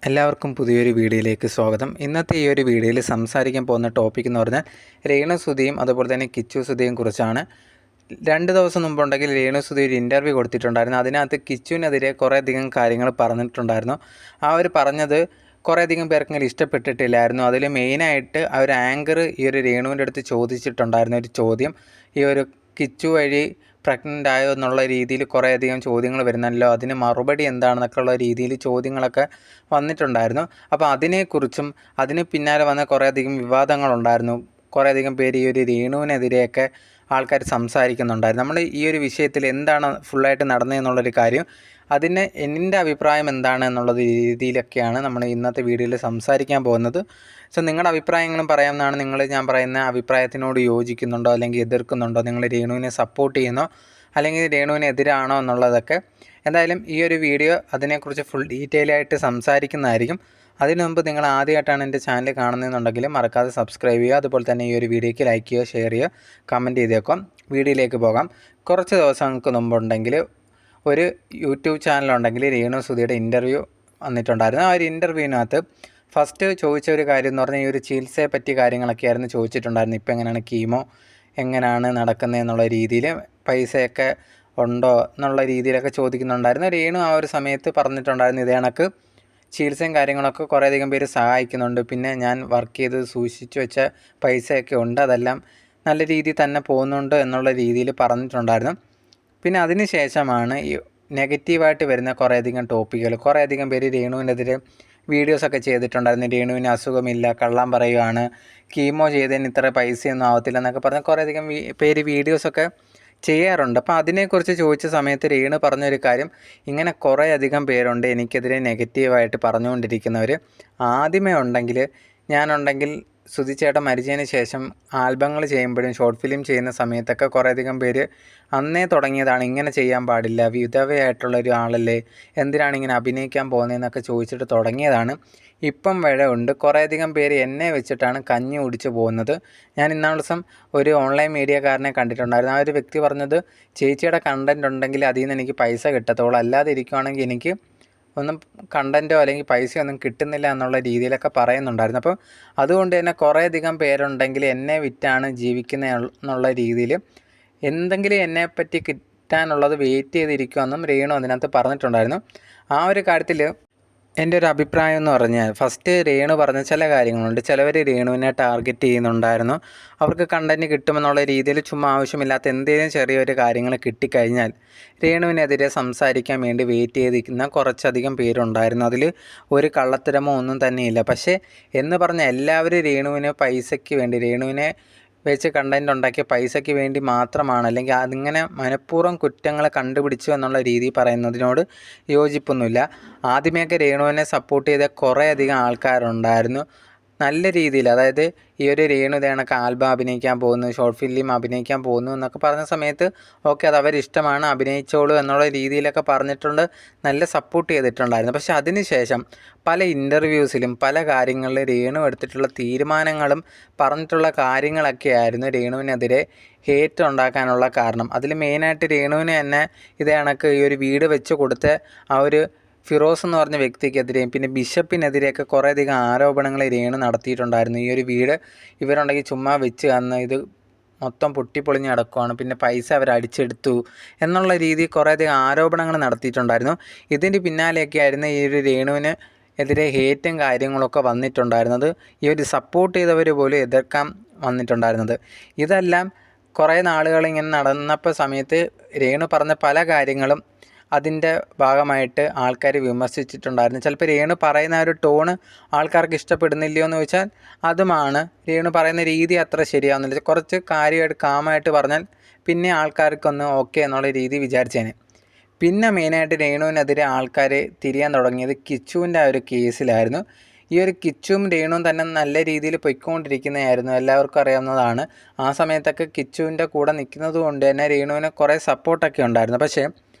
എല്ലാവർക്കും പുതിയൊരു വീഡിയോയിലേക്ക് സ്വാഗതം. ഇന്നത്തെ ഈ ഒരു വീഡിയോയിൽ സംസാരിക്കാൻ പോകുന്ന ടോപ്പിക് എന്ന് പറഞ്ഞാൽ രേണുസുധിയും അതുപോലെ തന്നെ കിച്ചു സുധിയും കുറിച്ചാണ്. 2 ദിവസം മുമ്പുണ്ടെങ്കിൽ രേണുസുധി ഒരു ഇൻ്റർവ്യൂ കൊടുത്തിട്ടുണ്ടായിരുന്നു. അതിനകത്ത് കിച്ചുവിനെതിരെ കുറേയധികം കാര്യങ്ങൾ പറഞ്ഞിട്ടുണ്ടായിരുന്നു. ആ ഒരു പറഞ്ഞത് കുറേയധികം പേർക്കെങ്കിലും ഇഷ്ടപ്പെട്ടിട്ടില്ലായിരുന്നു. അതിൽ മെയിനായിട്ട് ആ ഒരു ആങ്കർ ഈ ഒരു രേണുവിൻ്റെ അടുത്ത് ചോദിച്ചിട്ടുണ്ടായിരുന്ന ഒരു ചോദ്യം, ഈ ഒരു കിച്ചു വഴി പ്രഗ്നൻ്റ് ആയോ എന്നുള്ള രീതിയിൽ കുറേയധികം ചോദ്യങ്ങൾ വരുന്നല്ലോ, അതിന് മറുപടി എന്താണെന്നൊക്കെ ഉള്ള രീതിയിൽ ചോദ്യങ്ങളൊക്കെ വന്നിട്ടുണ്ടായിരുന്നു. അപ്പോൾ അതിനെക്കുറിച്ചും അതിന് പിന്നാലെ വന്ന കുറേയധികം വിവാദങ്ങളുണ്ടായിരുന്നു. കുറേയധികം പേര് ഈ ഒരു രേണുവിനെതിരെയൊക്കെ ആൾക്കാർ സംസാരിക്കുന്നുണ്ടായിരുന്നു. നമ്മൾ ഈ ഒരു വിഷയത്തിൽ എന്താണ് ഫുള്ളായിട്ട് നടന്നതെന്നുള്ളൊരു കാര്യം, അതിന് എൻ്റെ അഭിപ്രായം എന്താണ് എന്നുള്ള രീതിയിലൊക്കെയാണ് നമ്മൾ ഇന്നത്തെ വീഡിയോയിൽ സംസാരിക്കാൻ പോകുന്നത്. സോ നിങ്ങളുടെ അഭിപ്രായങ്ങളും പറയാവുന്നതാണ്. ഞാൻ പറയുന്ന അഭിപ്രായത്തിനോട് യോജിക്കുന്നുണ്ടോ അല്ലെങ്കിൽ എതിർക്കുന്നുണ്ടോ, നിങ്ങൾ രേണുവിനെ സപ്പോർട്ട് ചെയ്യുന്നോ അല്ലെങ്കിൽ രേണുവിന് എതിരാണോ എന്നുള്ളതൊക്കെ. എന്തായാലും ഈ ഒരു വീഡിയോ അതിനെക്കുറിച്ച് ഫുൾ ഡീറ്റെയിൽ ആയിട്ട് സംസാരിക്കുന്നതായിരിക്കും. അതിനു മുമ്പ് നിങ്ങൾ ആദ്യമായിട്ടാണ് എൻ്റെ ചാനൽ കാണുന്നതെന്നുണ്ടെങ്കിൽ മറക്കാതെ സബ്സ്ക്രൈബ് ചെയ്യുക. അതുപോലെ തന്നെ ഈ ഒരു വീഡിയോയ്ക്ക് ലൈക്ക് ചെയ്യുക, ഷെയർ ചെയ്യുക, കമൻറ്റ് ചെയ്തേക്കാം. വീഡിയോയിലേക്ക് പോകാം. കുറച്ച് ദിവസങ്ങൾക്ക് മുമ്പുണ്ടെങ്കിൽ ഒരു യൂട്യൂബ് ചാനലുണ്ടെങ്കിൽ രേണുസുധിയുടെ ഇൻ്റർവ്യൂ വന്നിട്ടുണ്ടായിരുന്നു. ആ ഒരു ഇൻ്റർവ്യൂവിനകത്ത് ഫസ്റ്റ് ചോദിച്ച ഒരു കാര്യം എന്ന് പറഞ്ഞാൽ ഈ ഒരു ചികിത്സയെ പറ്റിയ കാര്യങ്ങളൊക്കെ ആയിരുന്നു ചോദിച്ചിട്ടുണ്ടായിരുന്നു. ഇപ്പോൾ എങ്ങനെയാണ് കീമോ എങ്ങനെയാണ് നടക്കുന്നത് എന്നുള്ള രീതിയിൽ, പൈസയൊക്കെ ഉണ്ടോ എന്നുള്ള രീതിയിലൊക്കെ ചോദിക്കുന്നുണ്ടായിരുന്നു. രേണു ആ ഒരു സമയത്ത് പറഞ്ഞിട്ടുണ്ടായിരുന്നു, ഇതേ കണക്ക് ചികിത്സയും കാര്യങ്ങളൊക്കെ കുറേയധികം പേര് സഹായിക്കുന്നുണ്ട്, പിന്നെ ഞാൻ വർക്ക് ചെയ്ത് സൂക്ഷിച്ചു വെച്ച പൈസയൊക്കെ ഉണ്ട്, അതെല്ലാം നല്ല രീതിയിൽ തന്നെ പോകുന്നുണ്ട് എന്നുള്ള രീതിയിൽ പറഞ്ഞിട്ടുണ്ടായിരുന്നു. പിന്നെ അതിന് ശേഷമാണ് ഈ നെഗറ്റീവായിട്ട് വരുന്ന കുറേയധികം ടോപ്പിക്കുകൾ. കുറേയധികം പേര് രേണുവിനെതിരെ വീഡിയോസൊക്കെ ചെയ്തിട്ടുണ്ടായിരുന്നു. രേണുവിന് അസുഖമില്ല, കള്ളം പറയുകയാണ്, കീമോ ചെയ്തതിന് ഇത്ര പൈസയൊന്നും ആവത്തില്ല എന്നൊക്കെ പറഞ്ഞ് കുറേയധികം പേര് വീഡിയോസൊക്കെ ചെയ്യാറുണ്ട്. അപ്പോൾ അതിനെക്കുറിച്ച് ചോദിച്ച സമയത്ത് രേണു പറഞ്ഞൊരു കാര്യം, ഇങ്ങനെ കുറേയധികം പേരുണ്ട് എനിക്കെതിരെ നെഗറ്റീവായിട്ട് പറഞ്ഞുകൊണ്ടിരിക്കുന്നവർ. ആദ്യമേ ഉണ്ടെങ്കിൽ ഞാനുണ്ടെങ്കിൽ സുധിച്ചേട്ടൻ മരിച്ചതിന് ശേഷം ആൽബങ്ങൾ ചെയ്യുമ്പോഴും ഷോർട്ട് ഫിലിം ചെയ്യുന്ന സമയത്തൊക്കെ കുറേയധികം പേര് അന്നേ തുടങ്ങിയതാണ്, ഇങ്ങനെ ചെയ്യാൻ പാടില്ല, വിധവയായിട്ടുള്ള ഒരു ആളല്ലേ, എന്തിനാണ് ഇങ്ങനെ അഭിനയിക്കാൻ പോകുന്നതെന്നൊക്കെ ചോദിച്ചിട്ട് തുടങ്ങിയതാണ്. ഇപ്പം വരെ ഉണ്ട് കുറേയധികം പേര് എന്നെ വെച്ചിട്ടാണ് കഞ്ഞി കുടിച്ച് പോകുന്നത്. ഞാൻ ഇന്നാൾ ദിവസം ഒരു ഓൺലൈൻ മീഡിയക്കാരനെ കണ്ടിട്ടുണ്ടായിരുന്നു. ആ ഒരു വ്യക്തി പറഞ്ഞത്, ചേച്ചിയുടെ കണ്ടൻറ് ഉണ്ടെങ്കിൽ അതിൽ നിന്ന് എനിക്ക് പൈസ കിട്ടത്തുള്ളൂ, അല്ലാതെ ഇരിക്കുവാണെങ്കിൽ എനിക്ക് ഒന്നും കണ്ടൻറ്റോ അല്ലെങ്കിൽ പൈസയോ ഒന്നും കിട്ടുന്നില്ല എന്നുള്ള രീതിയിലൊക്കെ പറയുന്നുണ്ടായിരുന്നു. അപ്പോൾ അതുകൊണ്ട് തന്നെ കുറേയധികം പേരുണ്ടെങ്കിൽ എന്നെ വിറ്റാണ് ജീവിക്കുന്നത് എന്നുള്ള രീതിയിൽ എന്തെങ്കിലും എന്നെപ്പറ്റി കിട്ടാനുള്ളത് വെയിറ്റ് ചെയ്തിരിക്കുമെന്നും രേണു അതിനകത്ത് പറഞ്ഞിട്ടുണ്ടായിരുന്നു. ആ ഒരു കാര്യത്തിൽ എൻ്റെ ഒരു അഭിപ്രായം എന്ന് പറഞ്ഞാൽ, ഫസ്റ്റ് രേണു പറഞ്ഞ ചില കാര്യങ്ങളുണ്ട്. ചിലവർ രേണുവിനെ ടാർഗറ്റ് ചെയ്യുന്നുണ്ടായിരുന്നു. അവർക്ക് കണ്ടൻറ്റ് കിട്ടുമെന്നുള്ള രീതിയിൽ ചുമ്മാ ആവശ്യമില്ലാത്ത എന്തെങ്കിലും ചെറിയൊരു കാര്യങ്ങൾ കിട്ടിക്കഴിഞ്ഞാൽ രേണുവിനെതിരെ സംസാരിക്കാൻ വേണ്ടി വെയിറ്റ് ചെയ്തിരിക്കുന്ന കുറച്ചധികം പേരുണ്ടായിരുന്നു. അതിൽ ഒരു കള്ളത്തരമോ ഒന്നും തന്നെയില്ല. പക്ഷേ എന്ന് പറഞ്ഞാൽ എല്ലാവരും രേണുവിന് പൈസയ്ക്ക് വേണ്ടി, രേണുവിനെ വെച്ച് കണ്ടൻറ് ഉണ്ടാക്കിയ പൈസയ്ക്ക് വേണ്ടി മാത്രമാണ്, അല്ലെങ്കിൽ അതിങ്ങനെ മനഃപൂർവ്വം കുറ്റങ്ങൾ കണ്ടുപിടിച്ചു എന്നുള്ള രീതി പറയുന്നതിനോട് യോജിപ്പൊന്നുമില്ല. ആദ്യമേയൊക്കെ രേണുവിനെ സപ്പോർട്ട് ചെയ്ത കുറേയധികം ആൾക്കാരുണ്ടായിരുന്നു നല്ല രീതിയിൽ. അതായത് ഈ ഒരു രേണു ഇതേണക്ക് ആൽബം അഭിനയിക്കാൻ പോകുന്നു, ഷോർട്ട് ഫിലിം അഭിനയിക്കാൻ പോകുന്നു എന്നൊക്കെ പറഞ്ഞ സമയത്ത് ഓക്കെ, അത് അവരിഷ്ടമാണ്, അഭിനയിച്ചോളൂ എന്നുള്ള രീതിയിലൊക്കെ പറഞ്ഞിട്ടുണ്ട്, നല്ല സപ്പോർട്ട് ചെയ്തിട്ടുണ്ടായിരുന്നു. പക്ഷേ അതിന് ശേഷം പല ഇൻ്റർവ്യൂസിലും പല കാര്യങ്ങളിലും രേണു എടുത്തിട്ടുള്ള തീരുമാനങ്ങളും പറഞ്ഞിട്ടുള്ള കാര്യങ്ങളൊക്കെ ആയിരുന്നു രേണുവിനെതിരെ ഹേറ്റ് ഉണ്ടാക്കാനുള്ള കാരണം. അതിൽ മെയിനായിട്ട് രേണുവിന് തന്നെ ഇതേ കണക്ക് ഈ ഒരു വീട് വെച്ച് കൊടുത്ത ആ ഒരു ഫിറോസ് എന്ന് പറഞ്ഞ വ്യക്തിക്കെതിരെയും പിന്നെ ബിഷപ്പിനെതിരെയൊക്കെ കുറേയധികം ആരോപണങ്ങൾ രേണു നടത്തിയിട്ടുണ്ടായിരുന്നു. ഈ ഒരു വീട് ഇവരുണ്ടെങ്കിൽ ചുമ്മാ വെച്ച് അന്ന് ഇത് മൊത്തം പൊട്ടിപ്പൊളിഞ്ഞ് കിടക്കുവാണ്, പിന്നെ പൈസ അവർ അടിച്ചെടുത്തു എന്നുള്ള രീതിയിൽ കുറേയധികം ആരോപണങ്ങൾ നടത്തിയിട്ടുണ്ടായിരുന്നു. ഇതിൻ്റെ പിന്നാലെയൊക്കെ ആയിരുന്നു ഈ ഒരു രേണുവിന് എതിരെ ഹേറ്റും കാര്യങ്ങളൊക്കെ വന്നിട്ടുണ്ടായിരുന്നത്. ഈ ഒരു സപ്പോർട്ട് ചെയ്തവർ പോലും എതിർക്കാൻ വന്നിട്ടുണ്ടായിരുന്നത്. ഇതെല്ലാം കുറേ നാളുകൾ ഇങ്ങനെ നടന്നപ്പോൾ സമയത്ത് രേണു പറഞ്ഞ പല കാര്യങ്ങളും അതിൻ്റെ ഭാഗമായിട്ട് ആൾക്കാർ വിമർശിച്ചിട്ടുണ്ടായിരുന്നു. ചിലപ്പോൾ രേണു പറയുന്ന ഒരു ടോണ് ആൾക്കാർക്ക് ഇഷ്ടപ്പെടുന്നില്ലയോ എന്ന് ചോദിച്ചാൽ അതുമാണ്, രേണു പറയുന്ന രീതി അത്ര ശരിയാവുന്നില്ല. കുറച്ച് കാര്യമായിട്ട് കാമായിട്ട് പറഞ്ഞാൽ പിന്നെ ആൾക്കാർക്കൊന്ന് ഓക്കെ എന്നുള്ള രീതി വിചാരിച്ചേനെ. പിന്നെ മെയിനായിട്ട് രേണുവിനെതിരെ ആൾക്കാർ തിരിയാൻ തുടങ്ങിയത് കിച്ചുവിൻ്റെ ആ ഒരു കേസിലായിരുന്നു. ഈ ഒരു കിച്ചുവും രേണുവും തന്നെ നല്ല രീതിയിൽ പൊയ്ക്കൊണ്ടിരിക്കുന്നതായിരുന്നു, എല്ലാവർക്കും അറിയാവുന്നതാണ്. ആ സമയത്തൊക്കെ കിച്ചുവിൻ്റെ കൂടെ നിൽക്കുന്നത് കൊണ്ട് തന്നെ രേണുവിന് കുറേ സപ്പോർട്ടൊക്കെ ഉണ്ടായിരുന്നു. പക്ഷേ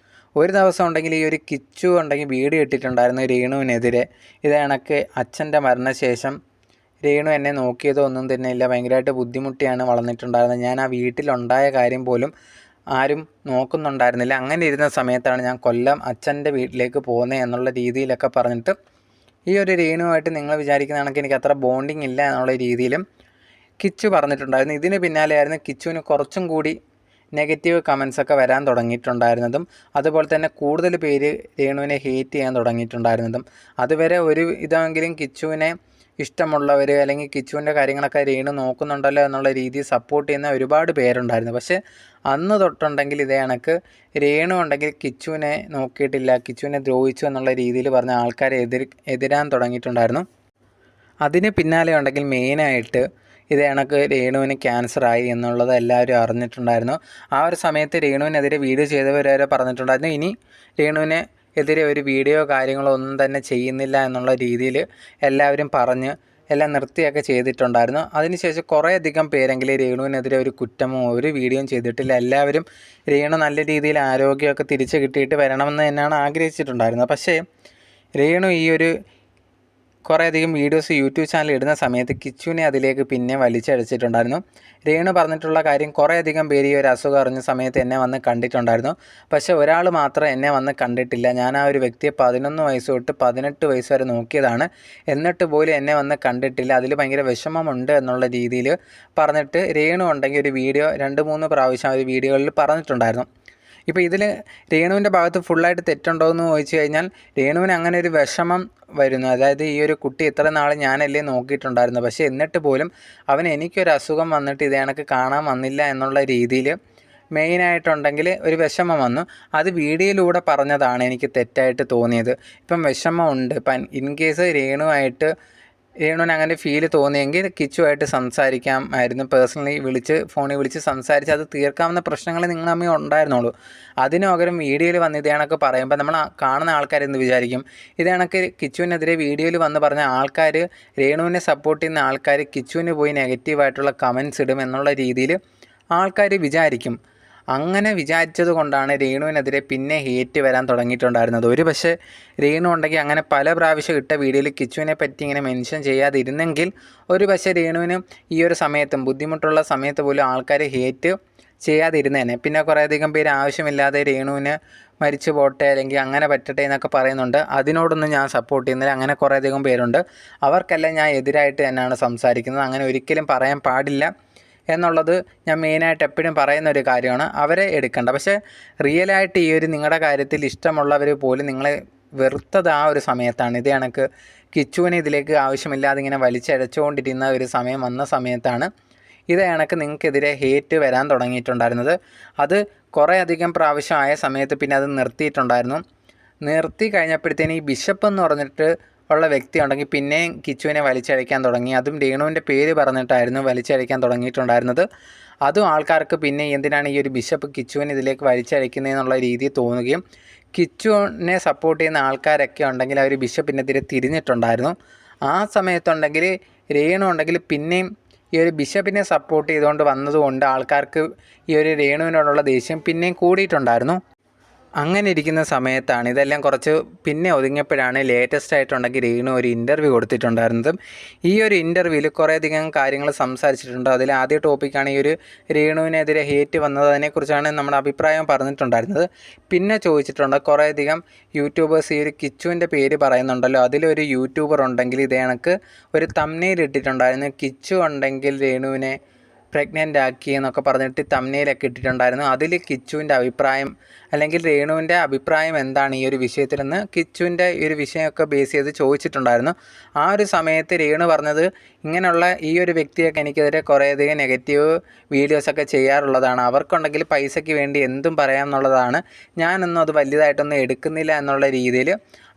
ഒരു ദിവസം ഉണ്ടെങ്കിൽ ഈ ഒരു കിച്ചു ഉണ്ടെങ്കിൽ വീഡിയോ ഇട്ടിട്ടുണ്ടായിരുന്നു രേണുവിനെതിരെ. ഇത് കണക്ക് അച്ഛൻ്റെ മരണശേഷം രേണു എന്നെ നോക്കിയതോ ഒന്നും തന്നെ ഇല്ല, ഭയങ്കരമായിട്ട് ബുദ്ധിമുട്ടിയാണ് വളർന്നിട്ടുണ്ടായിരുന്നത്, ഞാൻ ആ വീട്ടിലുണ്ടായ കാര്യം പോലും ആരും നോക്കുന്നുണ്ടായിരുന്നില്ല, അങ്ങനെ ഇരുന്ന സമയത്താണ് ഞാൻ കൊല്ലം അച്ഛൻ്റെ വീട്ടിലേക്ക് പോകുന്നത് എന്നുള്ള രീതിയിലൊക്കെ പറഞ്ഞിട്ട് ഈ ഒരു രേണുവായിട്ട് നിങ്ങൾ വിചാരിക്കുന്ന കണക്ക് എനിക്ക് അത്ര ബോണ്ടിങ് ഇല്ല എന്നുള്ള രീതിയിലും കിച്ചു പറഞ്ഞിട്ടുണ്ടായിരുന്നു. ഇതിന് പിന്നാലെയായിരുന്നു കിച്ചുവിന് കുറച്ചും കൂടി നെഗറ്റീവ് കമൻസൊക്കെ വരാൻ തുടങ്ങിയിട്ടുണ്ടായിരുന്നതും അതുപോലെ തന്നെ കൂടുതൽ പേര് രേണുവിനെ ഹേറ്റ് ചെയ്യാൻ തുടങ്ങിയിട്ടുണ്ടായിരുന്നതും. അതുവരെ ഒരു ഇതെങ്കിലും കിച്ചുവിനെ ഇഷ്ടമുള്ളവർ അല്ലെങ്കിൽ കിച്ചുവിൻ്റെ കാര്യങ്ങളൊക്കെ രേണു നോക്കുന്നുണ്ടല്ലോ എന്നുള്ള രീതിയിൽ സപ്പോർട്ട് ചെയ്യുന്ന ഒരുപാട് പേരുണ്ടായിരുന്നു. പക്ഷേ അന്ന് തൊട്ടുണ്ടെങ്കിൽ ഇതേ കണക്ക് രേണു ഉണ്ടെങ്കിൽ കിച്ചുവിനെ നോക്കിയിട്ടില്ല, കിച്ചുവിനെ ദ്രോഹിച്ചു എന്നുള്ള രീതിയിൽ പറഞ്ഞ ആൾക്കാരെ എതിരാൻ തുടങ്ങിയിട്ടുണ്ടായിരുന്നു. അതിന് പിന്നാലെ ഉണ്ടെങ്കിൽ മെയിനായിട്ട് ഇത് കണക്ക് രേണുവിന് ക്യാൻസറായി എന്നുള്ളത് എല്ലാവരും അറിഞ്ഞിട്ടുണ്ടായിരുന്നു. ആ ഒരു സമയത്ത് രേണുവിനെതിരെ വീഡിയോ ചെയ്തവർ വരെ പറഞ്ഞിട്ടുണ്ടായിരുന്നു ഇനി രേണുവിന് എതിരെ ഒരു വീഡിയോ കാര്യങ്ങളോ ഒന്നും തന്നെ ചെയ്യുന്നില്ല എന്നുള്ള രീതിയിൽ എല്ലാവരും പറഞ്ഞ് എല്ലാം നിർത്തിയൊക്കെ ചെയ്തിട്ടുണ്ടായിരുന്നു. അതിനുശേഷം കുറേയധികം പേരെങ്കിലും രേണുവിനെതിരെ ഒരു കുറ്റമോ ഒരു വീഡിയോയും ചെയ്തിട്ടില്ല. എല്ലാവരും രേണു നല്ല രീതിയിൽ ആരോഗ്യമൊക്കെ തിരിച്ചു കിട്ടിയിട്ട് വരണമെന്ന് തന്നെയാണ് ആഗ്രഹിച്ചിട്ടുണ്ടായിരുന്നത്. പക്ഷേ രേണു ഈ ഒരു കുറേയധികം വീഡിയോസ് യൂട്യൂബ് ചാനൽ ഇടുന്ന സമയത്ത് കിച്ചുവിനെ അതിലേക്ക് പിന്നെ വലിച്ചടിച്ചിട്ടുണ്ടായിരുന്നു. രേണു പറഞ്ഞിട്ടുള്ള കാര്യം കുറേയധികം പേര് ഈ ഒരു അസുഖം അറിഞ്ഞ സമയത്ത് എന്നെ വന്ന് കണ്ടിട്ടുണ്ടായിരുന്നു. പക്ഷേ ഒരാൾ മാത്രം എന്നെ വന്ന് കണ്ടിട്ടില്ല. ഞാൻ ആ ഒരു വ്യക്തിയെ 11 വയസ്സ് തൊട്ട് 18 വയസ്സ് വരെ നോക്കിയതാണ്, എന്നിട്ട് പോലും എന്നെ വന്ന് കണ്ടിട്ടില്ല. അതിൽ ഭയങ്കര വിഷമമുണ്ട് എന്നുള്ള രീതിയിൽ പറഞ്ഞിട്ട് രേണു ഉണ്ടെങ്കിൽ ഒരു വീഡിയോ 2-3 പ്രാവശ്യം ഒരു വീഡിയോകളിൽ പറഞ്ഞിട്ടുണ്ടായിരുന്നു. ഇപ്പോൾ ഇതിൽ രേണുവിൻ്റെ ഭാഗത്ത് ഫുള്ളായിട്ട് തെറ്റുണ്ടോ എന്ന് ചോദിച്ചു കഴിഞ്ഞാൽ രേണുവിന് അങ്ങനെ ഒരു വിഷമം വരുന്നു. അതായത് ഈ ഒരു കുട്ടി ഇത്ര നാൾ ഞാനല്ലേ നോക്കിയിട്ടുണ്ടായിരുന്നു, പക്ഷേ എന്നിട്ട് പോലും അവൻ എനിക്കൊരു അസുഖം വന്നിട്ട് ഇത് കണക്ക് കാണാൻ വന്നില്ല എന്നുള്ള രീതിയിൽ മെയിനായിട്ടുണ്ടെങ്കിൽ ഒരു വിഷമം വന്നു. അത് വീഡിയോയിലൂടെ പറഞ്ഞതാണ് എനിക്ക് തെറ്റായിട്ട് തോന്നിയത്. ഇപ്പം വിഷമമുണ്ട്, ഇപ്പം ഇൻ കേസ് രേണുവിന് അങ്ങനെ ഫീൽ തോന്നിയെങ്കിൽ കിച്ചുവായിട്ട് സംസാരിക്കാമായിരുന്നു. പേഴ്സണലി ഫോണിൽ വിളിച്ച് സംസാരിച്ച് അത് തീർക്കാവുന്ന പ്രശ്നങ്ങൾ നിങ്ങൾ തമ്മിൽ ഉണ്ടായിരുന്നുള്ളൂ. അതിന് പകരം വീഡിയോയിൽ വന്ന് ഇത് കണക്ക് പറയുമ്പോൾ നമ്മൾ കാണുന്ന ആൾക്കാരെന്ത് വിചാരിക്കും? ഇത് കണക്ക് കിച്ചുവിനെതിരെ വീഡിയോയിൽ വന്ന് പറഞ്ഞ ആൾക്കാർ, രേണുവിനെ സപ്പോർട്ട് ചെയ്യുന്ന ആൾക്കാർ കിച്ചുവിന് പോയി നെഗറ്റീവായിട്ടുള്ള കമൻസ് ഇടും എന്നുള്ള രീതിയിൽ ആൾക്കാർ വിചാരിക്കും. അങ്ങനെ വിചാരിച്ചത് കൊണ്ടാണ് രേണുവിനെതിരെ പിന്നെ ഹേറ്റ് വരാൻ തുടങ്ങിയിട്ടുണ്ടായിരുന്നത്. ഒരു പക്ഷേ രേണു ഉണ്ടെങ്കിൽ അങ്ങനെ പല പ്രാവശ്യം ഇട്ട വീഡിയോയിൽ കിച്ചുവിനെ പറ്റി ഇങ്ങനെ മെൻഷൻ ചെയ്യാതിരുന്നെങ്കിൽ ഒരു പക്ഷേ രേണുവിനും ഈ ഒരു സമയത്തും ബുദ്ധിമുട്ടുള്ള സമയത്ത് പോലും ആൾക്കാർ ഹേറ്റ് ചെയ്യാതിരുന്നേനെ. പിന്നെ കുറേയധികം പേര് ആവശ്യമില്ലാതെ രേണുവിന് മരിച്ചു പോട്ടെ അല്ലെങ്കിൽ അങ്ങനെ പറ്റട്ടെ എന്നൊക്കെ പറയുന്നുണ്ട്. അതിനോടൊന്നും ഞാൻ സപ്പോർട്ട് ചെയ്യുന്നില്ല. അങ്ങനെ കുറേയധികം പേരുണ്ട്. അവർക്കെല്ലാം ഞാൻ എതിരായിട്ട് തന്നെയാണ് സംസാരിക്കുന്നത്. അങ്ങനെ ഒരിക്കലും പറയാൻ പാടില്ല എന്നുള്ളത് ഞാൻ മെയിനായിട്ട് എപ്പോഴും പറയുന്ന ഒരു കാര്യമാണ്. അവരെ എടുക്കേണ്ട. പക്ഷേ റിയലായിട്ട് ഈ ഒരു നിങ്ങളുടെ കാര്യത്തിൽ ഇഷ്ടമുള്ളവർ പോലും നിങ്ങളെ വെറുത്തത് ആ ഒരു സമയത്താണ്. ഇത് കണക്ക് കിച്ചുവിനെ ഇതിലേക്ക് ആവശ്യമില്ലാതെ ഇങ്ങനെ വലിച്ചഴച്ചുകൊണ്ടിരുന്ന ഒരു സമയം വന്ന സമയത്താണ് ഇത് കണക്ക് നിങ്ങൾക്കെതിരെ ഹേറ്റ് വരാൻ തുടങ്ങിയിട്ടുണ്ടായിരുന്നത്. അത് കുറേയധികം പ്രാവശ്യം ആയ സമയത്ത് പിന്നെ അത് നിർത്തിയിട്ടുണ്ടായിരുന്നു. നിർത്തി കഴിഞ്ഞപ്പോഴത്തേന് ഈ ബിഷപ്പ് എന്ന് പറഞ്ഞിട്ട് ഉള്ള വ്യക്തി ഉണ്ടെങ്കിൽ പിന്നെയും കിച്ചുവിനെ വലിച്ചഴയ്ക്കാൻ തുടങ്ങി. അതും രേണുവിൻ്റെ പേര് പറഞ്ഞിട്ടായിരുന്നു വലിച്ചഴയ്ക്കാൻ തുടങ്ങിയിട്ടുണ്ടായിരുന്നത്. അതും ആൾക്കാർക്ക് പിന്നെ എന്തിനാണ് ഈ ഒരു ബിഷപ്പ് കിച്ചുവിനെ ഇതിലേക്ക് വലിച്ചഴയ്ക്കുന്നതെന്നുള്ള രീതിയിൽ തോന്നുകയും കിച്ചുവിനെ സപ്പോർട്ട് ചെയ്യുന്ന ആൾക്കാരൊക്കെ ഉണ്ടെങ്കിൽ അവർ ബിഷപ്പിനെതിരെ തിരിഞ്ഞിട്ടുണ്ടായിരുന്നു. ആ സമയത്തുണ്ടെങ്കിൽ രേണു ഉണ്ടെങ്കിൽ പിന്നെയും ഈ ഒരു ബിഷപ്പിനെ സപ്പോർട്ട് ചെയ്തുകൊണ്ട് വന്നതുകൊണ്ട് ആൾക്കാർക്ക് ഈ ഒരു രേണുവിനോടുള്ള ദേഷ്യം പിന്നെയും കൂടിയിട്ടുണ്ടായിരുന്നു. അങ്ങനെ ഇരിക്കുന്ന സമയത്താണ് ഇതെല്ലാം കുറച്ച് പിന്നെ ഒതുങ്ങിയപ്പോഴാണ് ലേറ്റസ്റ്റ് ആയിട്ടുണ്ടെങ്കിൽ രേണു ഒരു ഇൻ്റർവ്യൂ കൊടുത്തിട്ടുണ്ടായിരുന്നതും. ഈ ഒരു ഇൻ്റർവ്യൂവിൽ കുറേയധികം കാര്യങ്ങൾ സംസാരിച്ചിട്ടുണ്ട്. അതിൽ ആദ്യ ടോപ്പിക്കാണ് ഈ ഒരു രേണുവിനെതിരെ ഹേറ്റ് വന്നത്. അതിനെക്കുറിച്ചാണ് നമ്മുടെ അഭിപ്രായം പറഞ്ഞിട്ടുണ്ടായിരുന്നത്. പിന്നെ ചോദിച്ചിട്ടുണ്ട് കുറേയധികം യൂട്യൂബേഴ്സ് ഈ ഒരു കിച്ചുവിൻ്റെ പേര് പറയുന്നുണ്ടല്ലോ, അതിലൊരു യൂട്യൂബർ ഉണ്ടെങ്കിൽ ഇതേ കണക്ക് ഒരു തംബ്നെയിൽ ഇട്ടിട്ടുണ്ടായിരുന്നു, കിച്ചു ഉണ്ടെങ്കിൽ രേണുവിനെ പ്രഗ്നൻ്റ് ആക്കി എന്നൊക്കെ പറഞ്ഞിട്ട് തംബ്നെയിലൊക്കെ ഇട്ടിട്ടുണ്ടായിരുന്നു. അതിൽ കിച്ചുവിൻ്റെ അഭിപ്രായം അല്ലെങ്കിൽ രേണുവിൻ്റെ അഭിപ്രായം എന്താണ് ഈ ഒരു വിഷയത്തിലെന്ന് കിച്ചുവിൻ്റെ ഈ ഒരു വിഷയമൊക്കെ ബേസ് ചെയ്ത് ചോദിച്ചിട്ടുണ്ടായിരുന്നു. ആ ഒരു സമയത്ത് രേണു പറഞ്ഞത് ഇങ്ങനെയുള്ള ഈ ഒരു വ്യക്തിയൊക്കെ എനിക്കെതിരെ കുറേയധികം നെഗറ്റീവ് വീഡിയോസൊക്കെ ചെയ്യാറുള്ളതാണ്, അവർക്കുണ്ടെങ്കിൽ പൈസയ്ക്ക് വേണ്ടി എന്തും പറയാമെന്നുള്ളതാണ്, ഞാനൊന്നും അത് വലുതായിട്ടൊന്നും എടുക്കുന്നില്ല എന്നുള്ള രീതിയിൽ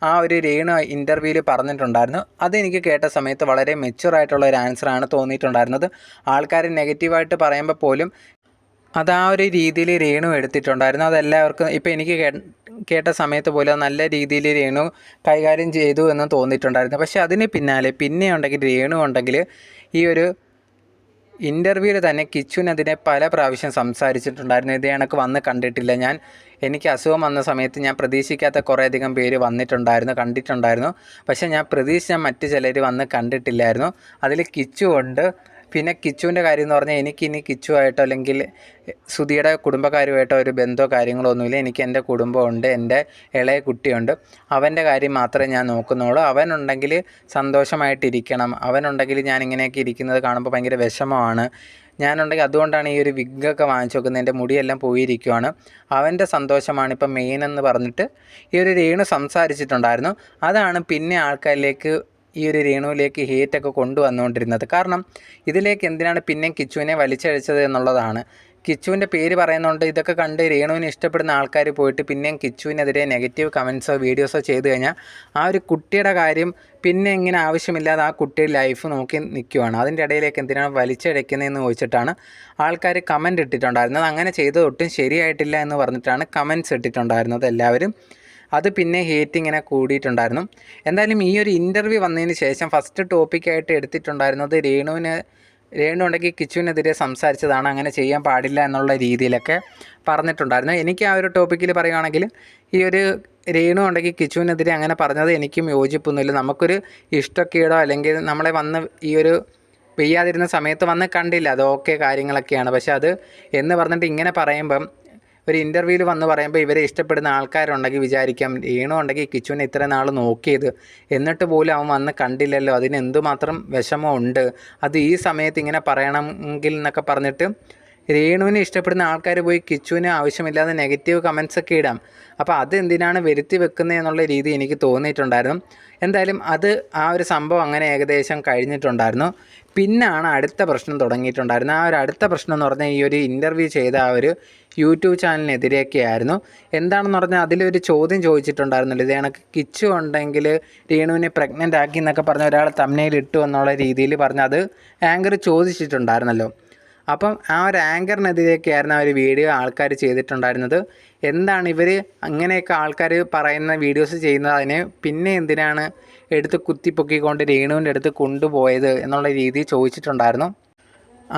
ആ ഒരു രേണു ഇൻ്റർവ്യൂവിൽ പറഞ്ഞിട്ടുണ്ടായിരുന്നു. അതെനിക്ക് കേട്ട സമയത്ത് വളരെ മെച്യൂറായിട്ടുള്ള ഒരു ആൻസറാണ് തോന്നിയിട്ടുണ്ടായിരുന്നത്. ആൾക്കാർ നെഗറ്റീവായിട്ട് പറയുമ്പോൾ പോലും അത് ആ ഒരു രീതിയിൽ രേണു എടുത്തിട്ടുണ്ടായിരുന്നു. അതെല്ലാവർക്കും ഇപ്പോൾ എനിക്ക് കേട്ട സമയത്ത് പോലും നല്ല രീതിയിൽ രേണു കൈകാര്യം ചെയ്തു എന്ന് തോന്നിയിട്ടുണ്ടായിരുന്നു. പക്ഷേ അതിന് പിന്നെ ഉണ്ടെങ്കിൽ രേണു ഉണ്ടെങ്കിൽ ഈ ഒരു ഇൻ്റർവ്യൂവിൽ തന്നെ കിച്ചുവിനെതിരെ പല പ്രാവശ്യം സംസാരിച്ചിട്ടുണ്ടായിരുന്നു. ഇത് കണക്ക് വന്ന് കണ്ടിട്ടില്ല, എനിക്ക് അസുഖം വന്ന സമയത്ത് ഞാൻ പ്രതീക്ഷിക്കാത്ത കുറേയധികം പേര് കണ്ടിട്ടുണ്ടായിരുന്നു. പക്ഷേ ഞാൻ പ്രതീക്ഷിച്ച മറ്റ് ചിലർ വന്ന് കണ്ടിട്ടില്ലായിരുന്നു. അതിൽ കിച്ചു ഉണ്ട്, പിന്നെ കിച്ചുവിൻ്റെ കാര്യം എന്ന് പറഞ്ഞാൽ എനിക്കിനി കിച്ചുവായിട്ടോ അല്ലെങ്കിൽ സുധിയുടെ കുടുംബക്കാരുമായിട്ടോ ഒരു ബന്ധമോ കാര്യങ്ങളോ ഒന്നുമില്ല. എനിക്ക് എൻ്റെ കുടുംബമുണ്ട്, എൻ്റെ ഇളയ കുട്ടിയുണ്ട്. അവൻ്റെ കാര്യം മാത്രമേ ഞാൻ നോക്കുന്നുള്ളൂ. അവനുണ്ടെങ്കിൽ സന്തോഷമായിട്ടിരിക്കണം. അവനുണ്ടെങ്കിൽ ഞാൻ ഇങ്ങനെയൊക്കെ ഇരിക്കുന്നത് കാണുമ്പോൾ ഭയങ്കര വിഷമമാണ്. ഞാനുണ്ടെങ്കിൽ അതുകൊണ്ടാണ് ഈ ഒരു വിഗ്ഗൊക്കെ വാങ്ങിച്ചു വെക്കുന്നത്. എൻ്റെ മുടിയെല്ലാം പോയിരിക്കുവാണ്. അവൻ്റെ സന്തോഷമാണ് ഇപ്പം മെയിൻ എന്ന് പറഞ്ഞിട്ട് ഈ ഒരു രേണു സംസാരിച്ചിട്ടുണ്ടായിരുന്നു. അതാണ് പിന്നെ ആൾക്കാരിലേക്ക് ഈ ഒരു രേണുവിലേക്ക് ഹേറ്റൊക്കെ കൊണ്ടുവന്നുകൊണ്ടിരുന്നത്. കാരണം ഇതിലേക്ക് എന്തിനാണ് പിന്നെയും കിച്ചുവിനെ വലിച്ചഴിച്ചത് എന്നുള്ളതാണ്. കിച്ചുവിൻ്റെ പേര് പറയുന്നുണ്ട്. ഇതൊക്കെ കണ്ട് രേണുവിനെ ഇഷ്ടപ്പെടുന്ന ആൾക്കാർ പോയിട്ട് പിന്നെയും കിച്ചുവിനെതിരെ നെഗറ്റീവ് കമൻസോ വീഡിയോസോ ചെയ്തു കഴിഞ്ഞാൽ ആ ഒരു കുട്ടിയുടെ കാര്യം പിന്നെ ഇങ്ങനെ ആവശ്യമില്ലാതെ ആ കുട്ടിയുടെ ലൈഫ് നോക്കി നിൽക്കുവാണ്. അതിൻ്റെ ഇടയിലേക്ക് എന്തിനാണ് വലിച്ചഴയ്ക്കുന്നതെന്ന് ചോദിച്ചിട്ടാണ് ആൾക്കാർ കമൻറ്റ് ഇട്ടിട്ടുണ്ടായിരുന്നത്. അങ്ങനെ ചെയ്തത് ഒട്ടും ശരിയായിട്ടില്ല എന്ന് പറഞ്ഞിട്ടാണ് കമൻറ്റ്സ് ഇട്ടിട്ടുണ്ടായിരുന്നത് എല്ലാവരും. അത് പിന്നെ ഹേറ്റ് ഇങ്ങനെ കൂടിയിട്ടുണ്ടായിരുന്നു. എന്തായാലും ഈ ഒരു ഇൻ്റർവ്യൂ വന്നതിന് ശേഷം ഫസ്റ്റ് ടോപ്പിക്കായിട്ട് എടുത്തിട്ടുണ്ടായിരുന്നത് രേണു ഉണ്ടെങ്കിൽ കിച്ചുവിനെതിരെ സംസാരിച്ചതാണ്, അങ്ങനെ ചെയ്യാൻ പാടില്ല എന്നുള്ള രീതിയിലൊക്കെ പറഞ്ഞിട്ടുണ്ടായിരുന്നു. എനിക്ക് ആ ഒരു ടോപ്പിക്കിൽ പറയുകയാണെങ്കിൽ ഈ ഒരു രേണു ഉണ്ടെങ്കിൽ കിച്ചുവിനെതിരെ അങ്ങനെ പറഞ്ഞത് എനിക്കും യോജിപ്പൊന്നുമില്ല. നമുക്കൊരു ഇഷ്ടക്കേടോ അല്ലെങ്കിൽ നമ്മളെ വന്ന് ഈ ഒരു പെയ്യാതിരുന്ന സമയത്ത് വന്ന് കണ്ടില്ല, അത് ഓക്കെ കാര്യങ്ങളൊക്കെയാണ്. പക്ഷെ അത് എന്ന് പറഞ്ഞിട്ട് ഇങ്ങനെ പറയുമ്പം ഒരു ഇൻ്റർവ്യൂവിൽ വന്ന് പറയുമ്പോൾ ഇവരെ ഇഷ്ടപ്പെടുന്ന ആൾക്കാരുണ്ടെങ്കിൽ വിചാരിക്കാം രേണു ഉണ്ടെങ്കിൽ കിച്ചുവിനെ ഇത്ര നാൾ നോക്കിയത് എന്നിട്ട് പോലും അവൻ വന്ന് കണ്ടില്ലല്ലോ, അതിന് എന്തുമാത്രം വിഷമമുണ്ട്, അത് ഈ സമയത്ത് ഇങ്ങനെ പറയണമെങ്കിൽ എന്നൊക്കെ പറഞ്ഞിട്ട് രേണുവിനെ ഇഷ്ടപ്പെടുന്ന ആൾക്കാർ പോയി കിച്ചുവിന് ആവശ്യമില്ലാതെ നെഗറ്റീവ് കമൻസൊക്കെ ഇടാം. അപ്പോൾ അതെന്തിനാണ് വരുത്തി വെക്കുന്നത് എന്നുള്ള രീതി എനിക്ക് തോന്നിയിട്ടുണ്ടായിരുന്നു. എന്തായാലും അത് ആ ഒരു സംഭവം അങ്ങനെ ഏകദേശം കഴിഞ്ഞിട്ടുണ്ടായിരുന്നു. പിന്നാണ് അടുത്ത പ്രശ്നം തുടങ്ങിയിട്ടുണ്ടായിരുന്നു. ആ ഒരു അടുത്ത പ്രശ്നം എന്ന് പറഞ്ഞാൽ ഈ ഒരു ഇൻ്റർവ്യൂ ചെയ്ത ആ ഒരു യൂട്യൂബ് ചാനലിനെതിരെയൊക്കെ ആയിരുന്നു. എന്താണെന്ന് പറഞ്ഞാൽ അതിലൊരു ചോദ്യം ചോദിച്ചിട്ടുണ്ടായിരുന്നല്ലോ, ഇത് കണക്ക് കിച്ചു ഉണ്ടെങ്കിൽ രേണുവിനെ പ്രഗ്നൻ്റ് ആക്കി എന്നൊക്കെ പറഞ്ഞ ഒരാൾ തംബ്നെയിൽ ഇട്ടു എന്നുള്ള രീതിയിൽ പറഞ്ഞ് അത് ആങ്കർ ചോദിച്ചിട്ടുണ്ടായിരുന്നല്ലോ. അപ്പം ആ ഒരു ആങ്കറിനെതിരെയൊക്കെയായിരുന്നു ആ ഒരു വീഡിയോ ആൾക്കാർ ചെയ്തിട്ടുണ്ടായിരുന്നത്. എന്താണ് ഇവർ അങ്ങനെയൊക്കെ ആൾക്കാർ പറയുന്ന വീഡിയോസ് ചെയ്യുന്നത്, അതിനെ പിന്നെ എന്തിനാണ് എടുത്ത് കുത്തിപ്പൊക്കിക്കൊണ്ട് രേണുവിൻ്റെ അടുത്ത് കൊണ്ടുപോയത് എന്നുള്ള രീതി ചോദിച്ചിട്ടുണ്ടായിരുന്നു.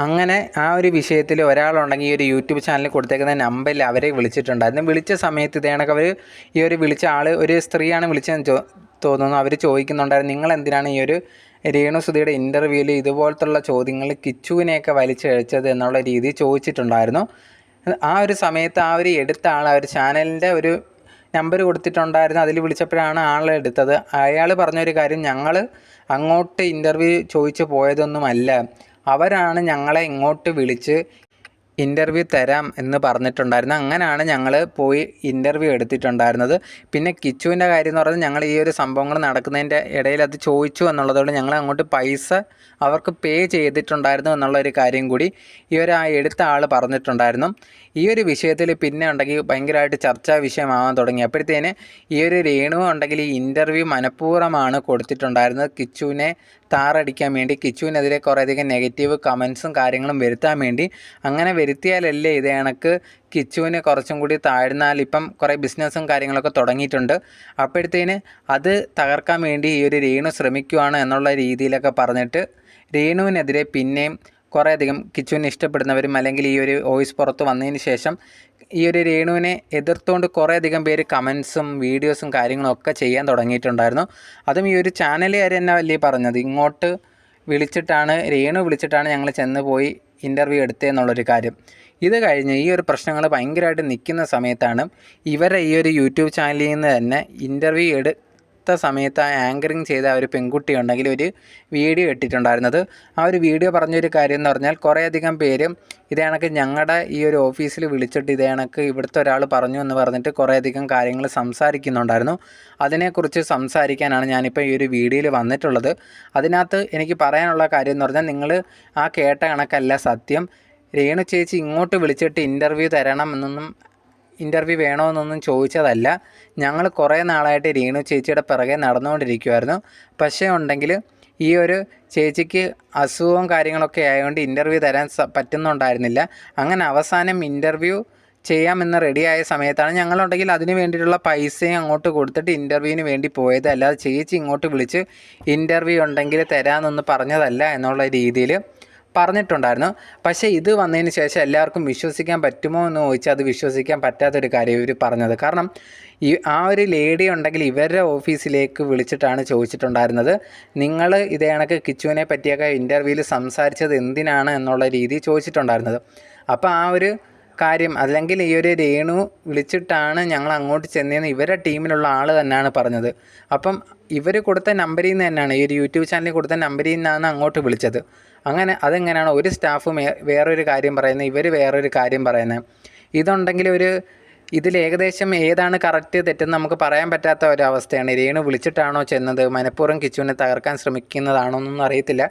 അങ്ങനെ ആ ഒരു വിഷയത്തിൽ ഒരാളുണ്ടെങ്കിൽ ഈ ഒരു യൂട്യൂബ് ചാനലിൽ കൊടുത്തേക്കുന്ന നമ്പറിൽ അവരെ വിളിച്ചിട്ടുണ്ടായിരുന്നു. വിളിച്ച സമയത്ത് ഇതേണക്ക് അവർ ഈ ഒരു വിളിച്ച ആൾ ഒരു സ്ത്രീയാണ് വിളിച്ചതെന്ന് തോന്നുന്നു. അവർ ചോദിക്കുന്നുണ്ടായിരുന്നു, നിങ്ങൾ എന്തിനാണ് ഈ ഒരു രേണു സുധിയുടെ ഇൻ്റർവ്യൂവിൽ ഇതുപോലത്തുള്ള ചോദ്യങ്ങൾ കിച്ചുവിനെയൊക്കെ വലിച്ചഴിച്ചത് എന്നുള്ള രീതി ചോദിച്ചിട്ടുണ്ടായിരുന്നു. ആ ഒരു സമയത്ത് ആ ഒരു എടുത്ത ആൾ ആ ഒരു ചാനലിൻ്റെ ഒരു നമ്പർ കൊടുത്തിട്ടുണ്ടായിരുന്നു. അതിൽ വിളിച്ചപ്പോഴാണ് ആളെ എടുത്തത്. അയാൾ പറഞ്ഞൊരു കാര്യം, ഞങ്ങൾ അങ്ങോട്ട് ഇൻ്റർവ്യൂ ചോദിച്ചു പോയതൊന്നുമല്ല, അവരാണ് ഞങ്ങളെ ഇങ്ങോട്ട് വിളിച്ച് ഇൻ്റർവ്യൂ തരാം എന്ന് പറഞ്ഞിട്ടുണ്ടായിരുന്നു. അങ്ങനെയാണ് ഞങ്ങൾ പോയി ഇൻ്റർവ്യൂ എടുത്തിട്ടുണ്ടായിരുന്നത്. പിന്നെ കിച്ചുവിൻ്റെ കാര്യം എന്ന് പറഞ്ഞാൽ ഞങ്ങൾ ഈ ഒരു സംഭവങ്ങൾ നടക്കുന്നതിൻ്റെ ഇടയിൽ അത് ചോദിച്ചു എന്നുള്ളതുകൊണ്ട് ഞങ്ങൾ അങ്ങോട്ട് പൈസ അവർക്ക് പേ ചെയ്തിട്ടുണ്ടായിരുന്നു എന്നുള്ളൊരു കാര്യം കൂടി ഈ ഒരു എടുത്ത ആൾ പറഞ്ഞിട്ടുണ്ടായിരുന്നു. ഈ ഒരു വിഷയത്തിൽ പിന്നെ ഉണ്ടെങ്കിൽ ഭയങ്കരമായിട്ട് ചർച്ചാ വിഷയമാവാൻ തുടങ്ങി. അപ്പോഴത്തേന് ഈ ഒരു രേണു ഉണ്ടെങ്കിൽ ഈ ഇൻ്റർവ്യൂ മനഃപൂർവ്വമാണ് കൊടുത്തിട്ടുണ്ടായിരുന്നത് കിച്ചുവിനെ താറടിക്കാൻ വേണ്ടി, കിച്ചുവിനെതിരെ കുറേയധികം നെഗറ്റീവ് കമൻസും കാര്യങ്ങളും വരുത്താൻ വേണ്ടി. അങ്ങനെ വരുത്തിയാലല്ലേ ഇത് കണക്ക് കിച്ചുവിന് കുറച്ചും കൂടി താഴ്ന്നാൽ ഇപ്പം കുറേ ബിസിനസ്സും കാര്യങ്ങളൊക്കെ തുടങ്ങിയിട്ടുണ്ട്. അപ്പോഴത്തേന് അത് തകർക്കാൻ വേണ്ടി ഈ ഒരു രേണു ശ്രമിക്കുകയാണ് എന്നുള്ള രീതിയിലൊക്കെ പറഞ്ഞിട്ട് രേണുവിനെതിരെ പിന്നെയും കുറേയധികം കിച്ചുവിനെ ഇഷ്ടപ്പെടുന്നവരും അല്ലെങ്കിൽ ഈ ഒരു വോയിസ് പുറത്ത് വന്നതിന് ശേഷം ഈ ഒരു രേണുവിനെ എതിർത്തുകൊണ്ട് കുറേയധികം പേര് കമൻസും വീഡിയോസും കാര്യങ്ങളും ഒക്കെ ചെയ്യാൻ തുടങ്ങിയിട്ടുണ്ടായിരുന്നു. അതും ഈ ഒരു ചാനലുകാർ തന്നെ വലിയ പറഞ്ഞത്, ഇങ്ങോട്ട് വിളിച്ചിട്ടാണ് രേണു വിളിച്ചിട്ടാണ് ഞങ്ങൾ ചെന്ന് പോയി ഇൻ്റർവ്യൂ എടുത്തതെന്നുള്ളൊരു കാര്യം. ഇത് കഴിഞ്ഞ് ഈ ഒരു പ്രശ്നങ്ങൾ ഭയങ്കരമായിട്ട് നിൽക്കുന്ന സമയത്താണ് ഇവരെ ഈ ഒരു യൂട്യൂബ് ചാനലിൽ നിന്ന് തന്നെ ഇൻ്റർവ്യൂ എടുത്ത സമയത്ത് ആ ആങ്കറിങ് ചെയ്ത ഒരു പെൺകുട്ടി ഉണ്ടെങ്കിൽ ഒരു വീഡിയോ ഇട്ടിട്ടുണ്ടായിരുന്നത്. ആ ഒരു വീഡിയോ പറഞ്ഞൊരു കാര്യം എന്ന് പറഞ്ഞാൽ കുറേയധികം പേര് ഇതേ കണക്ക് ഞങ്ങളുടെ ഈ ഒരു ഓഫീസിൽ വിളിച്ചിട്ട് ഇതേ കണക്ക് ഇവിടുത്തെ ഒരാൾ പറഞ്ഞു എന്ന് പറഞ്ഞിട്ട് കുറേയധികം കാര്യങ്ങൾ സംസാരിക്കുന്നുണ്ടായിരുന്നു. അതിനെക്കുറിച്ച് സംസാരിക്കാനാണ് ഞാനിപ്പോൾ ഈ ഒരു വീഡിയോയിൽ വന്നിട്ടുള്ളത്. അതിനകത്ത് എനിക്ക് പറയാനുള്ള കാര്യം എന്ന് പറഞ്ഞാൽ, നിങ്ങൾ ആ കേട്ട കണക്കല്ല സത്യം. രേണു ചേച്ചി ഇങ്ങോട്ട് വിളിച്ചിട്ട് ഇൻ്റർവ്യൂ തരണം എന്നൊന്നും ഇൻ്റർവ്യൂ വേണമെന്നൊന്നും ചോദിച്ചതല്ല. ഞങ്ങൾ കുറേ നാളായിട്ട് രേണു ചേച്ചിയുടെ പിറകെ നടന്നുകൊണ്ടിരിക്കുമായിരുന്നു. പക്ഷേ ഉണ്ടെങ്കിൽ ഈ ഒരു ചേച്ചിക്ക് അസുഖവും കാര്യങ്ങളൊക്കെ ആയതുകൊണ്ട് ഇൻ്റർവ്യൂ തരാൻ പറ്റുന്നുണ്ടായിരുന്നില്ല. അങ്ങനെ അവസാനം ഇൻ്റർവ്യൂ ചെയ്യാമെന്ന് റെഡിയായ സമയത്താണ് ഞങ്ങളുണ്ടെങ്കിൽ അതിന് വേണ്ടിയിട്ടുള്ള പൈസയും അങ്ങോട്ട് കൊടുത്തിട്ട് ഇൻ്റർവ്യൂവിന് വേണ്ടി പോയത്. അല്ലാതെ ചേച്ചി ഇങ്ങോട്ട് വിളിച്ച് ഇൻ്റർവ്യൂ ഉണ്ടെങ്കിൽ തരാമെന്നൊന്ന് പറഞ്ഞതല്ല എന്നുള്ള രീതിയിൽ പറഞ്ഞിട്ടുണ്ടായിരുന്നു. പക്ഷേ ഇത് വന്നതിന് ശേഷം എല്ലാവർക്കും വിശ്വസിക്കാൻ പറ്റുമോ എന്ന് ചോദിച്ചാൽ അത് വിശ്വസിക്കാൻ പറ്റാത്തൊരു കാര്യം ഇവർ പറഞ്ഞത്. കാരണം ആ ഒരു ലേഡി ഉണ്ടെങ്കിൽ ഇവരുടെ ഓഫീസിലേക്ക് വിളിച്ചിട്ടാണ് ചോദിച്ചിട്ടുണ്ടായിരുന്നത്, നിങ്ങൾ ഇതേ കണക്ക് കിച്ചുവിനെ പറ്റിയൊക്കെ ഇൻ്റർവ്യൂവിൽ സംസാരിച്ചത് എന്തിനാണ് എന്നുള്ള രീതി ചോദിച്ചിട്ടുണ്ടായിരുന്നത്. അപ്പോൾ ആ ഒരു കാര്യം അല്ലെങ്കിൽ ഈ ഒരു രേണു വിളിച്ചിട്ടാണ് ഞങ്ങൾ അങ്ങോട്ട് ചെന്നതെന്ന് ഇവരുടെ ടീമിലുള്ള ആൾ തന്നെയാണ് പറഞ്ഞത്. അപ്പം ഇവർ കൊടുത്ത നമ്പറിൽ നിന്ന് തന്നെയാണ്, ഈ ഒരു യൂട്യൂബ് ചാനലിൽ കൊടുത്ത നമ്പറിൽ നിന്നാണ് അങ്ങോട്ട് വിളിച്ചത്. അങ്ങനെ അതെങ്ങനെയാണ് ഒരു സ്റ്റാഫ് വേറൊരു കാര്യം പറയുന്നത്, ഇവർ വേറൊരു കാര്യം പറയുന്നത്? ഇതുണ്ടെങ്കിൽ ഇതിൽ ഏകദേശം ഏതാണ് കറക്റ്റ് തെറ്റെന്ന് നമുക്ക് പറയാൻ പറ്റാത്ത ഒരവസ്ഥയാണ്. രേണു വിളിച്ചിട്ടാണോ ചെന്നത്, മനഃപൂർവ്വം കിച്ചുവിനെ തകർക്കാൻ ശ്രമിക്കുന്നതാണോ എന്നൊന്നും അറിയത്തില്ല.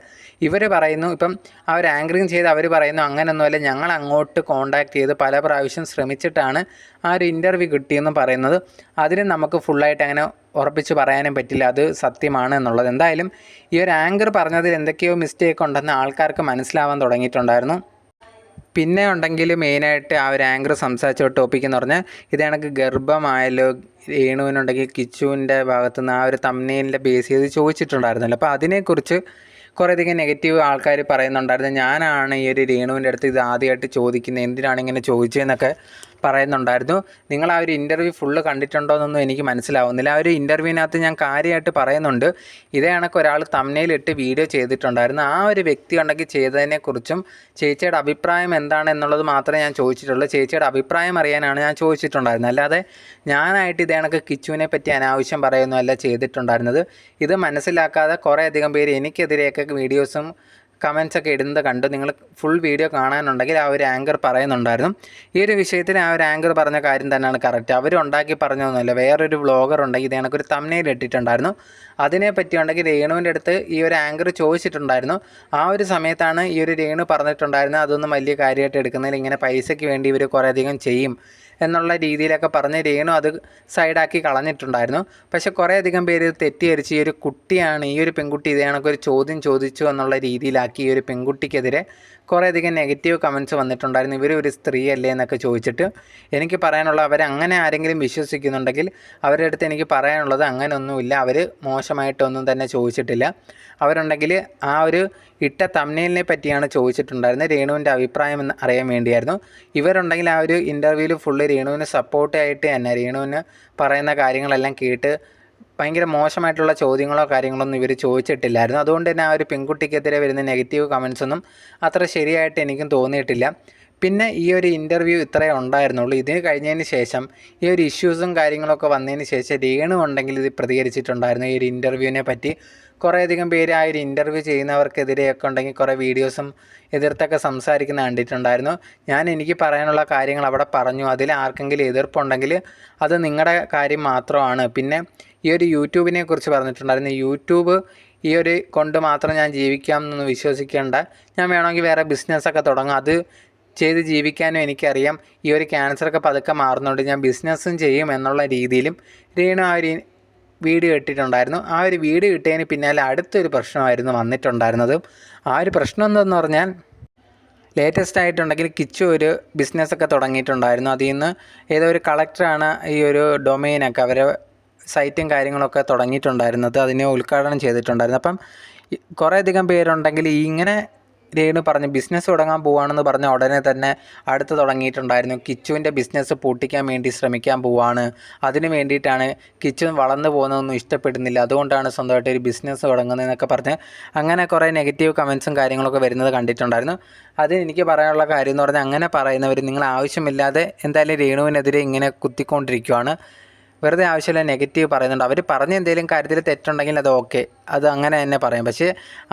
ഇവർ പറയുന്നു, ഇപ്പം അവർ ആങ്കറിങ് ചെയ്ത് അവർ പറയുന്നു അങ്ങനെയൊന്നുമല്ല, ഞങ്ങൾ അങ്ങോട്ട് കോൺടാക്ട് ചെയ്ത് പല പ്രാവശ്യം ശ്രമിച്ചിട്ടാണ് ആ ഒരു ഇൻ്റർവ്യൂ കിട്ടിയെന്ന് പറയുന്നത്. അതിന് നമുക്ക് ഫുള്ളായിട്ട് അങ്ങനെ ഉറപ്പിച്ച് പറയാനും പറ്റില്ല അത് സത്യമാണ് എന്നുള്ളത്. എന്തായാലും ഈ ഒരു ആങ്കർ പറഞ്ഞതിൽ എന്തൊക്കെയോ മിസ്റ്റേക്ക് ഉണ്ടെന്ന് ആൾക്കാർക്ക് മനസ്സിലാവാൻ തുടങ്ങിയിട്ടുണ്ടായിരുന്നു. പിന്നെ ഉണ്ടെങ്കിൽ മെയിനായിട്ട് ആ ഒരു ആങ്കർ സംസാരിച്ച ടോപ്പിക് എന്ന് പറഞ്ഞാൽ ഇത് കണക്ക് ഗർഭമായാലോ രേണുവിനുണ്ടെങ്കിൽ കിച്ചുവിൻ്റെ ഭാഗത്തുനിന്ന് ആ ഒരു തംബ്നെയിലിൻ്റെ ബേസ് ചെയ്ത് ചോദിച്ചിട്ടുണ്ടായിരുന്നല്ലോ. അപ്പോൾ അതിനെക്കുറിച്ച് കുറേയധികം നെഗറ്റീവ് ആൾക്കാർ പറയുന്നുണ്ടായിരുന്നു. ഞാനാണ് ഈ ഒരു രേണുവിൻ്റെ അടുത്ത് ഇത് ആദ്യമായിട്ട് ചോദിക്കുന്നത്, എന്തിനാണ് ഇങ്ങനെ ചോദിച്ചതെന്നൊക്കെ പറയുന്നുണ്ടായിരുന്നു. നിങ്ങൾ ആ ഒരു ഇൻ്റർവ്യൂ ഫുള്ള് കണ്ടിട്ടുണ്ടോ എന്നൊന്നും എനിക്ക് മനസ്സിലാവുന്നില്ല. ആ ഒരു ഇൻ്റർവ്യൂവിനകത്ത് ഞാൻ കാര്യമായിട്ട് പറയുന്നുണ്ട്, ഇതേ കണക്ക് ഒരാൾ തംബ്നെയിലിട്ട് വീഡിയോ ചെയ്തിട്ടുണ്ടായിരുന്നു. ആ ഒരു വ്യക്തി ഉണ്ടെങ്കിൽ ചെയ്തതിനെക്കുറിച്ചും ചേച്ചിയുടെ അഭിപ്രായം എന്താണ് എന്നുള്ളത് മാത്രമേ ഞാൻ ചോദിച്ചിട്ടുള്ളൂ. ചേച്ചിയുടെ അഭിപ്രായം അറിയാനാണ് ഞാൻ ചോദിച്ചിട്ടുണ്ടായിരുന്നത്, അല്ലാതെ ഞാനായിട്ട് ഇതേ കണക്ക് കിച്ചുവിനെ പറ്റി അനാവശ്യം പറയുന്നതല്ല ചെയ്തിട്ടുണ്ടായിരുന്നത്. ഇത് മനസ്സിലാക്കാതെ കുറേയധികം പേര് എനിക്കെതിരെയൊക്കെ വീഡിയോസും കമൻസൊക്കെ ഇടുന്നത് കണ്ടു. നിങ്ങൾ ഫുൾ വീഡിയോ കാണാനുണ്ടെങ്കിൽ ആ ഒരു ആങ്കർ പറയുന്നുണ്ടായിരുന്നു. ഈ ഒരു വിഷയത്തിൽ ആ ഒരു ആങ്കർ പറഞ്ഞ കാര്യം തന്നെയാണ് കറക്റ്റ്. അവരുണ്ടാക്കി പറഞ്ഞൊന്നുമില്ല. വേറൊരു വ്ളോഗർ ഉണ്ടെങ്കിൽ ഇത് കണക്കൊരു തംബ്നെയിൽ ഇട്ടിട്ടുണ്ടായിരുന്നു. അതിനെപ്പറ്റി ഉണ്ടെങ്കിൽ രേണുവിൻ്റെ അടുത്ത് ഈ ഒരു ആങ്കർ ചോദിച്ചിട്ടുണ്ടായിരുന്നു. ആ ഒരു സമയത്താണ് ഈ ഒരു രേണു പറഞ്ഞിട്ടുണ്ടായിരുന്നത്, അതൊന്നും വലിയ കാര്യമായിട്ട് എടുക്കുന്നതിൽ ഇങ്ങനെ പൈസയ്ക്ക് വേണ്ടി ഇവർ കുറേയധികം ചെയ്യും എന്നുള്ള രീതിയിലൊക്കെ പറഞ്ഞ് രേണു അത് സൈഡാക്കി കളഞ്ഞിട്ടുണ്ടായിരുന്നു. പക്ഷേ കുറേയധികം പേര് തെറ്റിദ്ധരിച്ച് ഈ ഒരു കുട്ടിയാണ്, ഈ ഒരു പെൺകുട്ടി ഇതേ കണക്കൊരു ചോദ്യം ചോദിച്ചു എന്നുള്ള രീതിയിലാക്കി ഈ ഒരു പെൺകുട്ടിക്കെതിരെ കുറേയധികം നെഗറ്റീവ് കമൻറ്റ്സ് വന്നിട്ടുണ്ടായിരുന്നു. ഇവർ ഒരു സ്ത്രീയല്ലേ എന്നൊക്കെ ചോദിച്ചിട്ട്. എനിക്ക് പറയാനുള്ള, അവരങ്ങനെ ആരെങ്കിലും വിശ്വസിക്കുന്നുണ്ടെങ്കിൽ അവരുടെ അടുത്ത് എനിക്ക് പറയാനുള്ളത് അങ്ങനെയൊന്നുമില്ല. അവർ മോശമായിട്ടൊന്നും തന്നെ ചോദിച്ചിട്ടില്ല. അവരുണ്ടെങ്കിൽ ആ ഒരു ഇട്ട തംബ്നെയിലിനെ പറ്റിയാണ് ചോദിച്ചിട്ടുണ്ടായിരുന്നത്, രേണുവിൻ്റെ അഭിപ്രായം എന്ന് അറിയാൻ വേണ്ടിയായിരുന്നു. ഇവരുണ്ടെങ്കിൽ ആ ഒരു ഇൻ്റർവ്യൂവിൽ ഫുള്ള് രേണുവിന് സപ്പോർട്ടായിട്ട് തന്നെ രേണുവിന് പറയുന്ന കാര്യങ്ങളെല്ലാം കേട്ട് ഭയങ്കര മോശമായിട്ടുള്ള ചോദ്യങ്ങളോ കാര്യങ്ങളൊന്നും ഇവർ ചോദിച്ചിട്ടില്ലായിരുന്നു. അതുകൊണ്ട് തന്നെ ആ ഒരു പെൺകുട്ടിക്കെതിരെ വരുന്ന നെഗറ്റീവ് കമൻസൊന്നും അത്ര ശരിയായിട്ട് എനിക്കും തോന്നിയിട്ടില്ല. പിന്നെ ഈ ഒരു ഇൻ്റർവ്യൂ ഇത്രയേ ഉണ്ടായിരുന്നുള്ളൂ. ഇതിന് കഴിഞ്ഞതിന് ശേഷം ഈ ഒരു ഇഷ്യൂസും കാര്യങ്ങളൊക്കെ വന്നതിന് ശേഷം രേണു ഉണ്ടെങ്കിൽ ഇത് പ്രതികരിച്ചിട്ടുണ്ടായിരുന്നു. ഈ ഒരു ഇൻ്റർവ്യൂവിനെ പറ്റി കുറേയധികം പേര് ആ ഒരു ഇൻ്റർവ്യൂ ചെയ്യുന്നവർക്കെതിരെയൊക്കെ ഉണ്ടെങ്കിൽ കുറേ വീഡിയോസും എതിർത്തൊക്കെ സംസാരിക്കുന്ന കണ്ടിട്ടുണ്ടായിരുന്നു. എനിക്ക് പറയാനുള്ള കാര്യങ്ങൾ അവിടെ പറഞ്ഞു. അതിൽ ആർക്കെങ്കിലും എതിർപ്പുണ്ടെങ്കിൽ അത് നിങ്ങളുടെ കാര്യം മാത്രമാണ്. പിന്നെ ഈ ഒരു യൂട്യൂബിനെ കുറിച്ച് പറഞ്ഞിട്ടുണ്ടായിരുന്നു. യൂട്യൂബ് ഈ ഒരു കൊണ്ട് മാത്രം ഞാൻ ജീവിക്കാം എന്നൊന്ന് വിശ്വസിക്കേണ്ട, ഞാൻ വേണമെങ്കിൽ വേറെ ബിസിനസ്സൊക്കെ തുടങ്ങാം, അത് ചെയ്ത് ജീവിക്കാനും എനിക്കറിയാം. ഈ ഒരു ക്യാൻസറൊക്കെ പതുക്കെ മാറുന്നുണ്ട്, ഞാൻ ബിസിനസ്സും ചെയ്യും എന്നുള്ള രീതിയിലും രേണു ആ ഒരു വീഡിയോ ഇട്ടിട്ടുണ്ടായിരുന്നു. ആ ഒരു വീഡിയോ ഇട്ടതിന് പിന്നാലെ അടുത്തൊരു പ്രശ്നമായിരുന്നു വന്നിട്ടുണ്ടായിരുന്നത്. ആ ഒരു പ്രശ്നം എന്തെന്ന് പറഞ്ഞാൽ, ലേറ്റസ്റ്റ് ആയിട്ടുണ്ടെങ്കിൽ കിച്ചു ഒരു ബിസിനസ്സൊക്കെ തുടങ്ങിയിട്ടുണ്ടായിരുന്നു. അതിൽ നിന്ന് ഏതോ ഒരു കളക്ടറാണ് ഈ ഒരു ഡൊമെയിനൊക്കെ അവരെ സൈറ്റും കാര്യങ്ങളൊക്കെ തുടങ്ങിയിട്ടുണ്ടായിരുന്നത്, അതിനെ ഉദ്ഘാടനം ചെയ്തിട്ടുണ്ടായിരുന്നു. അപ്പം കുറേയധികം പേരുണ്ടെങ്കിൽ ഇങ്ങനെ രേണു പറഞ്ഞ് ബിസിനസ് തുടങ്ങാൻ പോവുകയാണെന്ന് പറഞ്ഞ ഉടനെ തന്നെ അടുത്ത് തുടങ്ങിയിട്ടുണ്ടായിരുന്നു, കിച്ചുവിൻ്റെ ബിസിനസ് പൂട്ടിക്കാൻ വേണ്ടി ശ്രമിക്കാൻ പോവുകയാണ്, അതിന് വേണ്ടിയിട്ടാണ്, കിച്ചു വളർന്നു പോകുന്നതൊന്നും ഇഷ്ടപ്പെടുന്നില്ല, അതുകൊണ്ടാണ് സ്വന്തമായിട്ട് ഒരു ബിസിനസ് തുടങ്ങുന്നതെന്നൊക്കെ പറഞ്ഞ് അങ്ങനെ കുറേ നെഗറ്റീവ് കമൻസും കാര്യങ്ങളൊക്കെ വരുന്നത് കണ്ടിട്ടുണ്ടായിരുന്നു. അത് എനിക്ക് പറയാനുള്ള കാര്യം എന്ന് പറഞ്ഞാൽ, അങ്ങനെ പറയുന്നവർ നിങ്ങൾ ആവശ്യമില്ലാതെ എന്തായാലും രേണുവിനെതിരെ ഇങ്ങനെ കുത്തിക്കൊണ്ടിരിക്കുകയാണ്. വെറുതെ ആവശ്യമില്ല നെഗറ്റീവ് പറയുന്നുണ്ട്. അവർ പറഞ്ഞ എന്തെങ്കിലും കാര്യത്തിൽ തെറ്റുണ്ടെങ്കിൽ അത് ഓക്കെ, അത് അങ്ങനെ തന്നെ പറയാം. പക്ഷേ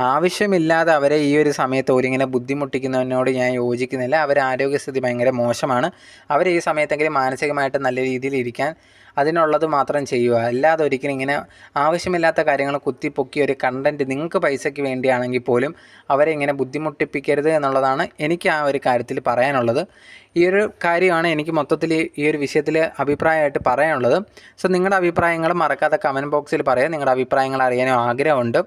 ആവശ്യമില്ലാതെ അവരെ ഈ ഒരു സമയത്ത് ഒരിങ്ങനെ ബുദ്ധിമുട്ടിക്കുന്നതിനോട് ഞാൻ യോജിക്കുന്നില്ല. അവരെ ആരോഗ്യസ്ഥിതി ഭയങ്കര മോശമാണ്. അവർ ഈ സമയത്തെങ്കിലും മാനസികമായിട്ട് നല്ല രീതിയിൽ ഇരിക്കാൻ അതിനുള്ളത് മാത്രം ചെയ്യുക. അല്ലാതെ ഒരിക്കലും ഇങ്ങനെ ആവശ്യമില്ലാത്ത കാര്യങ്ങൾ കുത്തിപ്പൊക്കി ഒരു കണ്ടൻറ്റ് നിങ്ങൾക്ക് പൈസയ്ക്ക് വേണ്ടിയാണെങ്കിൽ പോലും അവരെ ഇങ്ങനെ ബുദ്ധിമുട്ടിപ്പിക്കരുത് എന്നുള്ളതാണ് എനിക്ക് ആ ഒരു കാര്യത്തിൽ പറയാനുള്ളത്. ഈ ഒരു കാര്യമാണ് എനിക്ക് മൊത്തത്തിൽ ഈ ഒരു വിഷയത്തിൽ അഭിപ്രായമായിട്ട് പറയാനുള്ളത്. സോ നിങ്ങളുടെ അഭിപ്രായങ്ങൾ മറക്കാതെ കമൻറ്റ് ബോക്സിൽ പറയാം. നിങ്ങളുടെ അഭിപ്രായങ്ങൾ അറിയാനും ആഗ്രഹമുണ്ട്.